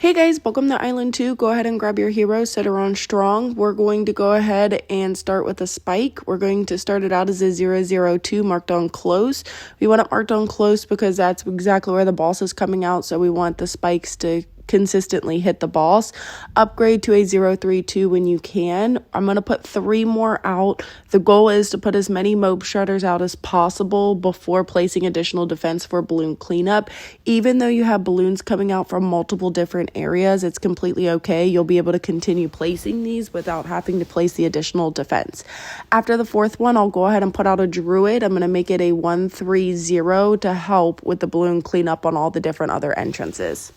Hey guys, welcome to Island 2. Go ahead and grab your hero, set her on strong. We're going to go ahead and start with a spike. We're going to start it out as a 002 marked on close. We want it marked on close because that's exactly where the boss is coming out, so we want the spikes to consistently hit the boss. Upgrade to a 032 when you can. I'm going to put 3 more out. The goal is to put as many mob shredders out as possible before placing additional defense for balloon cleanup. Even though you have balloons coming out from multiple different areas, it's completely okay. You'll be able to continue placing these without having to place the additional defense. After the 4th one, I'll go ahead and put out a druid. I'm going to make it a 130 to help with the balloon cleanup on all the different other entrances.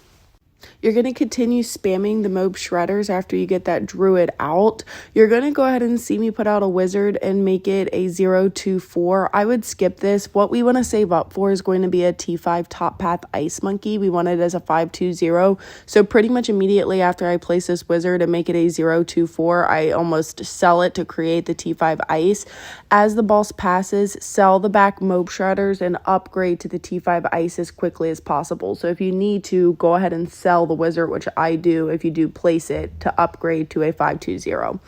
You're going to continue spamming the mob shredders after you get that druid out. You're going to go ahead and see me put out a wizard and make it a 024. I would skip this. What we want to save up for is going to be a T5 top path ice monkey. We want it as a 520. So pretty much immediately after I place this wizard and make it a 024, I almost sell it to create the T5 ice. As the boss passes, sell the back mob shredders and upgrade to the T5 ice as quickly as possible. So if you need to, go ahead and sell the wizard, which I do if you do place it, to upgrade to a 520.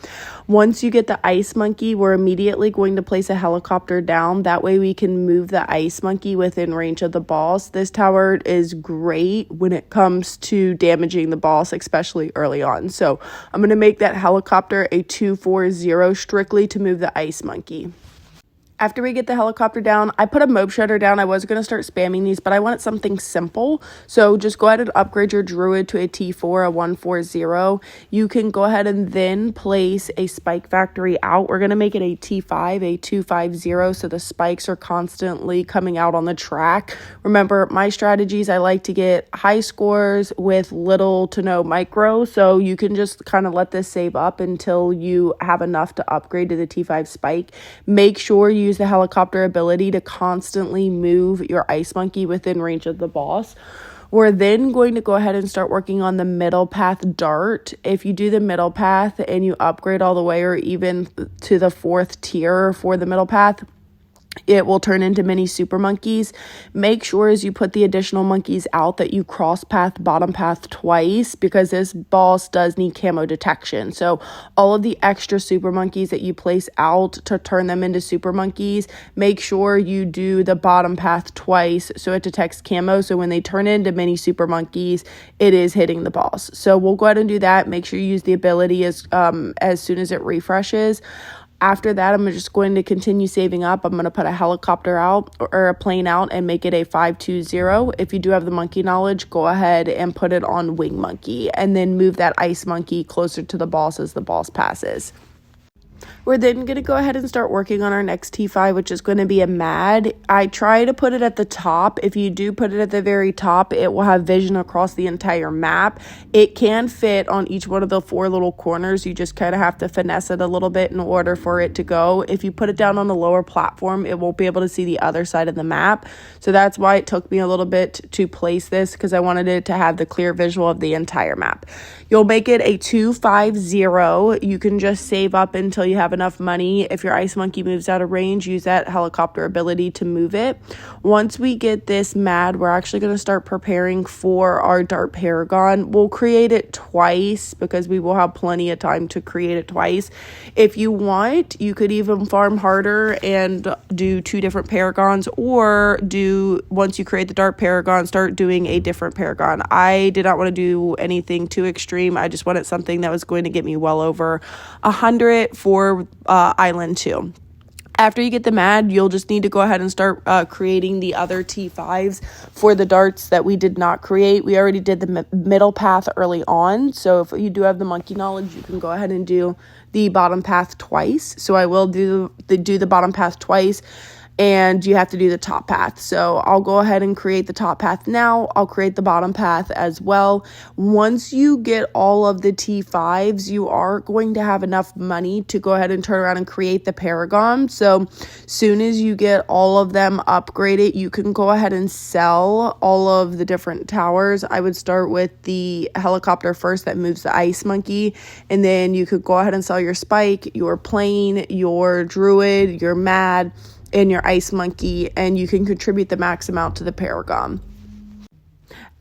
Once you get the ice monkey, we're immediately going to place a helicopter down. That way we can move the ice monkey within range of the boss. This tower is great when it comes to damaging the boss, especially early on. So I'm going to make that helicopter a 240 strictly to move the ice monkey. After we get the helicopter down, I put a mob shredder down. I was going to start spamming these, but I wanted something simple. So just go ahead and upgrade your druid to a T4, a 140. You can go ahead and then place a spike factory out. We're going to make it a T5, a 250, so the spikes are constantly coming out on the track. Remember, my strategies, I like to get high scores with little to no micro, so you can just kind of let this save up until you have enough to upgrade to the T5 spike. Make sure you use the helicopter ability to constantly move your ice monkey within range of the boss. We're then going to go ahead and start working on the middle path dart. If you do the middle path and you upgrade all the way or even to the 4th tier for the middle path, it will turn into mini super monkeys. Make sure as you put the additional monkeys out that you cross path bottom path twice, because this boss does need camo detection. So all of the extra super monkeys that you place out to turn them into super monkeys, make sure you do the bottom path twice so it detects camo. So when they turn into mini super monkeys, it is hitting the boss. So we'll go ahead and do that. Make sure you use the ability as soon as it refreshes. After that, I'm just going to continue saving up. I'm going to put a helicopter out or a plane out and make it a 520. If you do have the monkey knowledge, go ahead and put it on wing monkey and then move that ice monkey closer to the boss as the boss passes. We're then going to go ahead and start working on our next T5, which is going to be a mad. I try to put it at the top. If you do put it at the very top, it will have vision across the entire map. It can fit on each one of the 4 little corners. You just kind of have to finesse it a little bit in order for it to go. If you put it down on the lower platform, it won't be able to see the other side of the map. So that's why it took me a little bit to place this, because I wanted it to have the clear visual of the entire map. You'll make it a 250. You can just save up until you have enough money. If your ice monkey moves out of range, use that helicopter ability to move it. Once we get this mad, we're actually going to start preparing for our dart Paragon. We'll create it twice because we will have plenty of time to create it twice. If you want, you could even farm harder and do 2 different Paragons, or once you create the dart Paragon, start doing a different Paragon. I did not want to do anything too extreme. I just wanted something that was going to get me well over 100 for Island 2. After you get the mad, you'll just need to go ahead and start creating the other T5s for the darts that we did not create. We already did the middle path early on, so if you do have the monkey knowledge, you can go ahead and do the bottom path twice. So I will do the bottom path twice, and you have to do the top path. So I'll go ahead and create the top path now. I'll create the bottom path as well. Once you get all of the T5s, you are going to have enough money to go ahead and turn around and create the Paragon. So soon as you get all of them upgraded, you can go ahead and sell all of the different towers. I would start with the helicopter first that moves the ice monkey, and then you could go ahead and sell your spike, your plane, your druid, your mad, and your ice monkey, and you can contribute the max amount to the Paragon.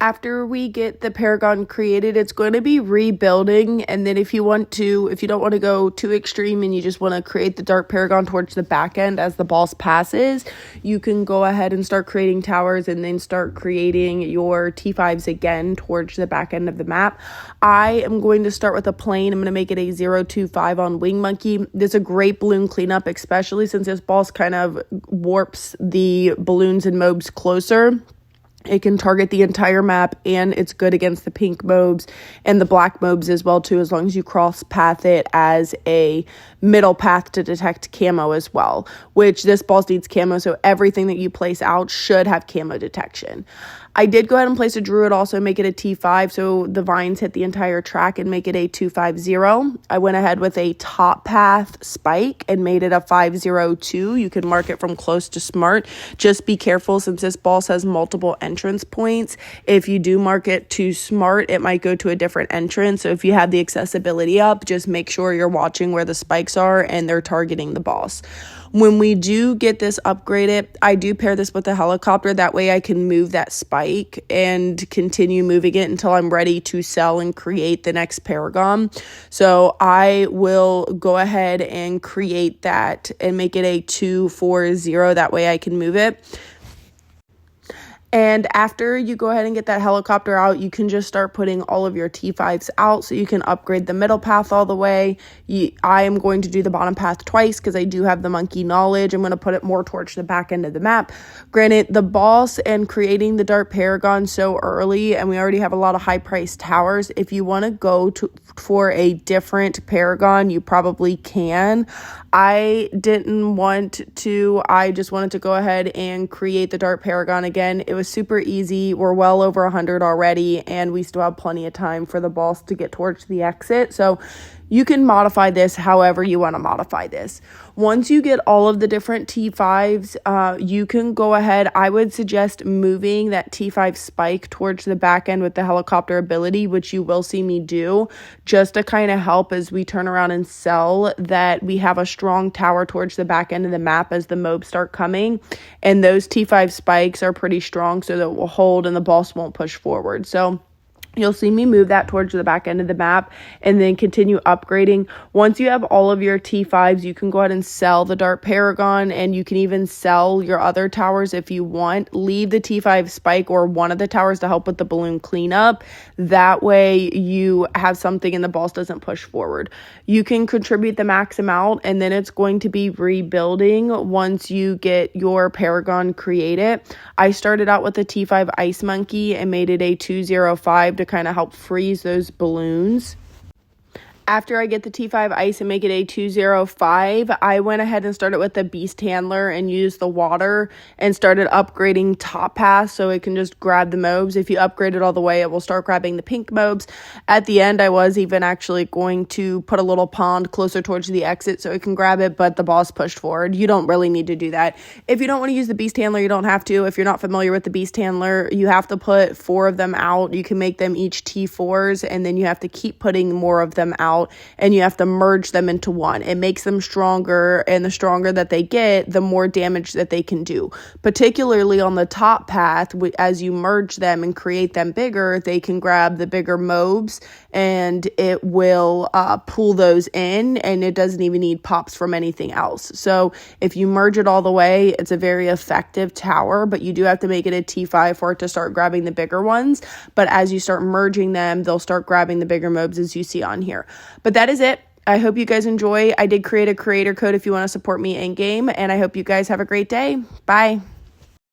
After we get the Paragon created, it's going to be rebuilding. And then if you don't want to go too extreme and you just want to create the Dark Paragon towards the back end as the boss passes, you can go ahead and start creating towers and then start creating your T5s again towards the back end of the map. I am going to start with a plane. I'm going to make it a 025 on Wing Monkey. This is a great balloon cleanup, especially since this boss kind of warps the balloons and mobs closer. It can target the entire map, and it's good against the pink mobs and the black mobs as well too, as long as you cross path it as a middle path to detect camo as well, which this boss needs camo, so everything that you place out should have camo detection. I did go ahead and place a druid, also make it a T5, so the vines hit the entire track, and make it a 250. I went ahead with a top path spike and made it a 502. You can mark it from close to smart. Just be careful, since this boss has multiple entrance points. If you do mark it too smart, it might go to a different entrance. So if you have the accessibility up, just make sure you're watching where the spikes are and they're targeting the boss. When we do get this upgraded, I do pair this with a helicopter. That way I can move that spike and continue moving it until I'm ready to sell and create the next Paragon. So I will go ahead and create that and make it a 240. That way I can move it. And after you go ahead and get that helicopter out, you can just start putting all of your T5s out so you can upgrade the middle path all the way. I am going to do the bottom path twice because I do have the monkey knowledge. I'm going to put it more towards the back end of the map. Granted, the boss and creating the Dark Paragon so early, and we already have a lot of high-priced towers. If you want to go for a different Paragon, you probably can. I didn't want to. I just wanted to go ahead and create the Dark Paragon again. It was super easy. We're well over 100 already, and we still have plenty of time for the boss to get towards the exit. So you can modify this however you want to modify this. Once you get all of the different T5s, you can go ahead. I would suggest moving that T5 spike towards the back end with the helicopter ability, which you will see me do, just to kind of help as we turn around and sell, that we have a strong tower towards the back end of the map as the mobs start coming. And those T5 spikes are pretty strong, so that it will hold and the boss won't push forward. So you'll see me move that towards the back end of the map and then continue upgrading. Once you have all of your T5s, you can go ahead and sell the Dark Paragon, and you can even sell your other towers if you want. Leave the T5 spike or one of the towers to help with the balloon cleanup. That way you have something and the boss doesn't push forward. You can contribute the max amount, and then it's going to be rebuilding once you get your Paragon created. I started out with a T5 Ice Monkey and made it a 205 to kind of help freeze those balloons. After I get the T5 ice and make it a 205, I went ahead and started with the Beast Handler and used the water and started upgrading top pass so it can just grab the mobs. If you upgrade it all the way, it will start grabbing the pink mobs. At the end, I was even actually going to put a little pond closer towards the exit so it can grab it, but the boss pushed forward. You don't really need to do that. If you don't want to use the Beast Handler, you don't have to. If you're not familiar with the Beast Handler, you have to put 4 of them out. You can make them each T4s, and then you have to keep putting more of them out. And you have to merge them into one. It makes them stronger, and the stronger that they get, the more damage that they can do. Particularly on the top path, as you merge them and create them bigger, they can grab the bigger mobs, and it will pull those in, and it doesn't even need pops from anything else. So if you merge it all the way, it's a very effective tower, but you do have to make it a T5 for it to start grabbing the bigger ones. But as you start merging them, they'll start grabbing the bigger mobs, as you see on here. But that is it. I hope you guys enjoy. I did create a creator code if you want to support me in game, and I hope you guys have a great day. Bye.